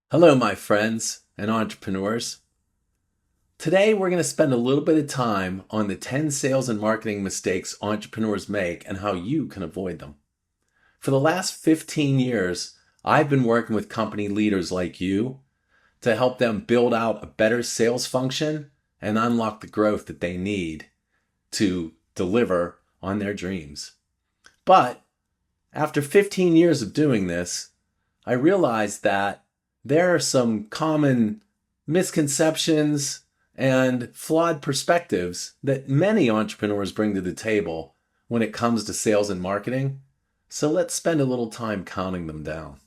Hello, my friends and entrepreneurs. Today, we're going to spend a little bit of time on the 10 sales and marketing mistakes entrepreneurs make and how you can avoid them. For the last 15 years, I've been working with company leaders like you to help them build out a better sales function and unlock the growth that they need to deliver on their dreams. But after 15 years of doing this, I realized that there are some common misconceptions and flawed perspectives that many entrepreneurs bring to the table when it comes to sales and marketing. So let's spend a little time counting them down.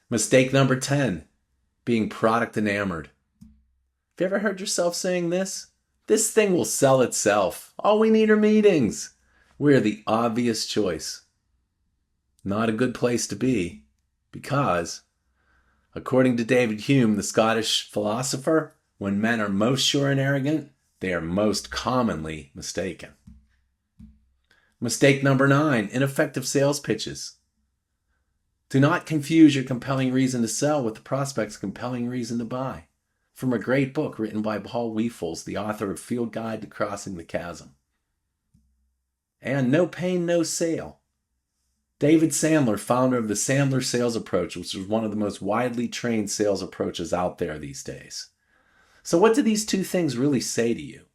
Mistake number 10, being product enamored. Have you ever heard yourself saying this? This thing will sell itself. All we need are meetings. We're the obvious choice. Not a good place to be, because according to David Hume, the Scottish philosopher, when men are most sure and arrogant, they are most commonly mistaken. Mistake number 9, ineffective sales pitches. Do not confuse your compelling reason to sell with the prospect's compelling reason to buy. From a great book written by Paul Weifels, the author of Field Guide to Crossing the Chasm. And no pain, no sale. David Sandler, founder of the Sandler sales approach, which is one of the most widely trained sales approaches out there these days. So what do these two things really say to you?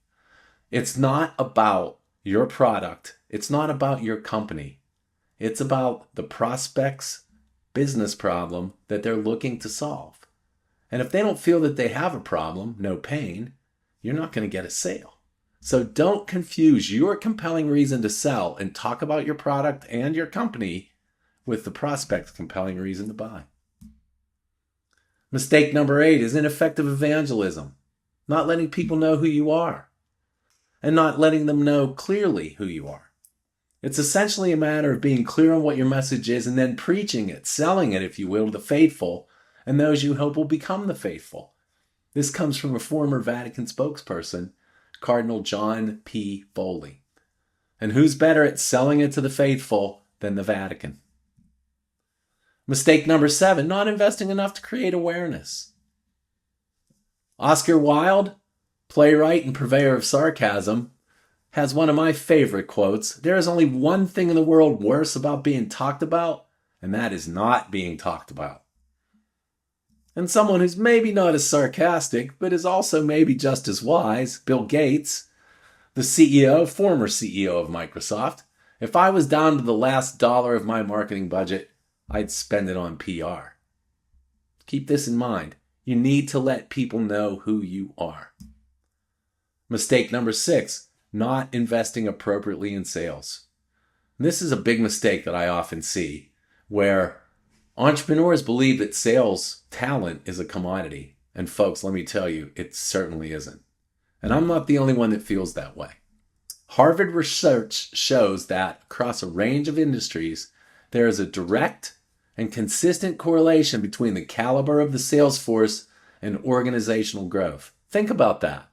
It's not about your product. It's not about your company. It's about the prospect's business problem that they're looking to solve. And if they don't feel that they have a problem, no pain, you're not going to get a sale. So don't confuse your compelling reason to sell and talk about your product and your company with the prospect's compelling reason to buy. Mistake number 8 is ineffective evangelism. Not letting people know who you are and not letting them know clearly who you are. It's essentially a matter of being clear on what your message is and then preaching it, selling it, if you will, to the faithful and those you hope will become the faithful. This comes from a former Vatican spokesperson, Cardinal John P. Foley. And who's better at selling it to the faithful than the Vatican? Mistake number 7, not investing enough to create awareness. Oscar Wilde, playwright and purveyor of sarcasm, has one of my favorite quotes. There is only one thing in the world worse about being talked about, and that is not being talked about. And someone who's maybe not as sarcastic, but is also maybe just as wise, Bill Gates, the former CEO of Microsoft. If I was down to the last dollar of my marketing budget, I'd spend it on PR. Keep this in mind. You need to let people know who you are. Mistake number 6, not investing appropriately in sales. This is a big mistake that I often see, where entrepreneurs believe that sales talent is a commodity. And folks, let me tell you, it certainly isn't. And I'm not the only one that feels that way. Harvard research shows that across a range of industries, there is a direct and consistent correlation between the caliber of the sales force and organizational growth. Think about that.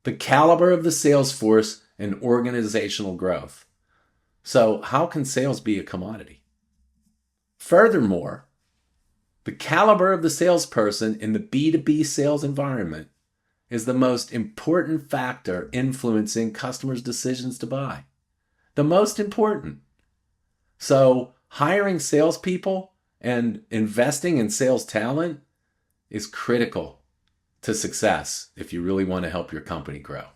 The caliber of the sales force and organizational growth. So how can sales be a commodity? Furthermore, the caliber of the salesperson in the B2B sales environment is the most important factor influencing customers' decisions to buy. The most important. So hiring salespeople and investing in sales talent is critical to success if you really want to help your company grow.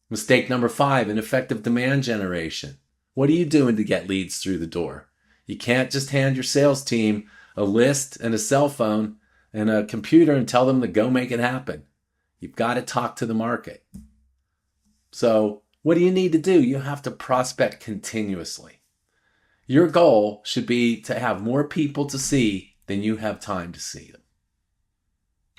Mistake number 5, ineffective demand generation. What are you doing to get leads through the door? You can't just hand your sales team a list and a cell phone and a computer and tell them to go make it happen. You've got to talk to the market. So what do you need to do? You have to prospect continuously. Your goal should be to have more people to see than you have time to see them.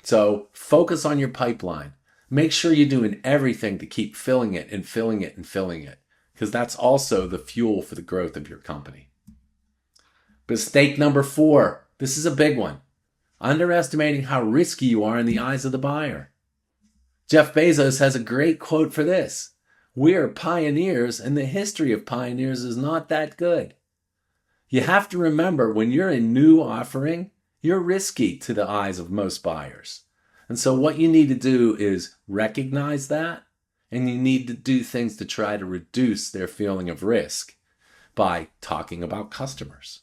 So focus on your pipeline. Make sure you're doing everything to keep filling it and filling it and filling it, because that's also the fuel for the growth of your company. Mistake number 4. This is a big one. Underestimating how risky you are in the eyes of the buyer. Jeff Bezos has a great quote for this. We are pioneers, and the history of pioneers is not that good. You have to remember when you're a new offering, you're risky to the eyes of most buyers. And so what you need to do is recognize that, and you need to do things to try to reduce their feeling of risk by talking about customers.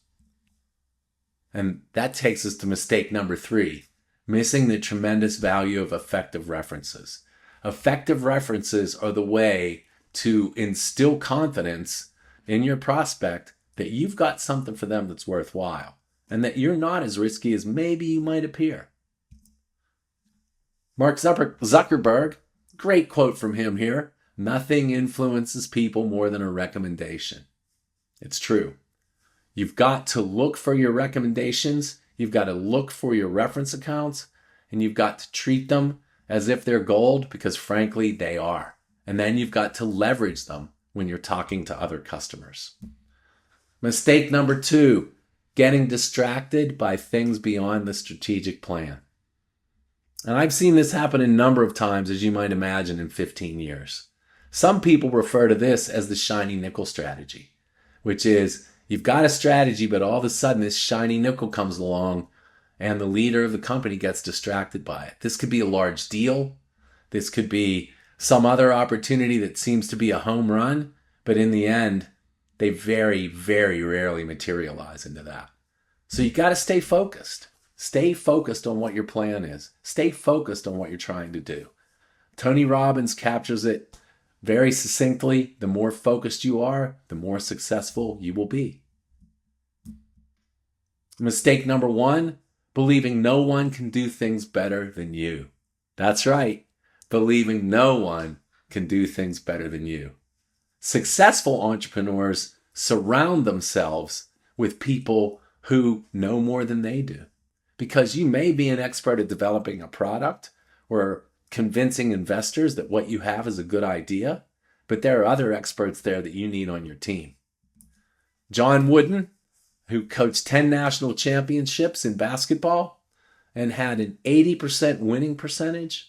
And that takes us to mistake number 3, missing the tremendous value of effective references. Effective references are the way to instill confidence in your prospect that you've got something for them that's worthwhile and that you're not as risky as maybe you might appear. Mark Zuckerberg, great quote from him here. Nothing influences people more than a recommendation. It's true. You've got to look for your recommendations. You've got to look for your reference accounts, and you've got to treat them as if they're gold, because frankly, they are. And then you've got to leverage them when you're talking to other customers. Mistake number 2, getting distracted by things beyond the strategic plan. And I've seen this happen a number of times, as you might imagine, in 15 years. Some people refer to this as the shiny nickel strategy, which is you've got a strategy, but all of a sudden this shiny nickel comes along and the leader of the company gets distracted by it. This could be a large deal. This could be some other opportunity that seems to be a home run, but in the end, they very, very rarely materialize into that. So you got to stay focused. Stay focused on what your plan is. Stay focused on what you're trying to do. Tony Robbins captures it very succinctly. The more focused you are, the more successful you will be. Mistake number 1, believing no one can do things better than you. That's right. Believing no one can do things better than you. Successful entrepreneurs surround themselves with people who know more than they do. Because you may be an expert at developing a product or convincing investors that what you have is a good idea, but there are other experts there that you need on your team. John Wooden, who coached 10 national championships in basketball and had an 80% winning percentage,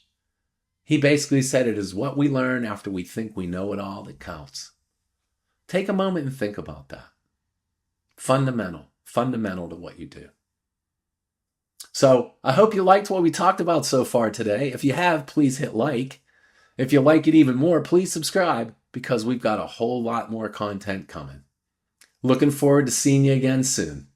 he basically said it is what we learn after we think we know it all that counts. Take a moment and think about that. Fundamental to what you do. So I hope you liked what we talked about so far today. If you have, please hit like. If you like it even more, please subscribe, because we've got a whole lot more content coming. Looking forward to seeing you again soon.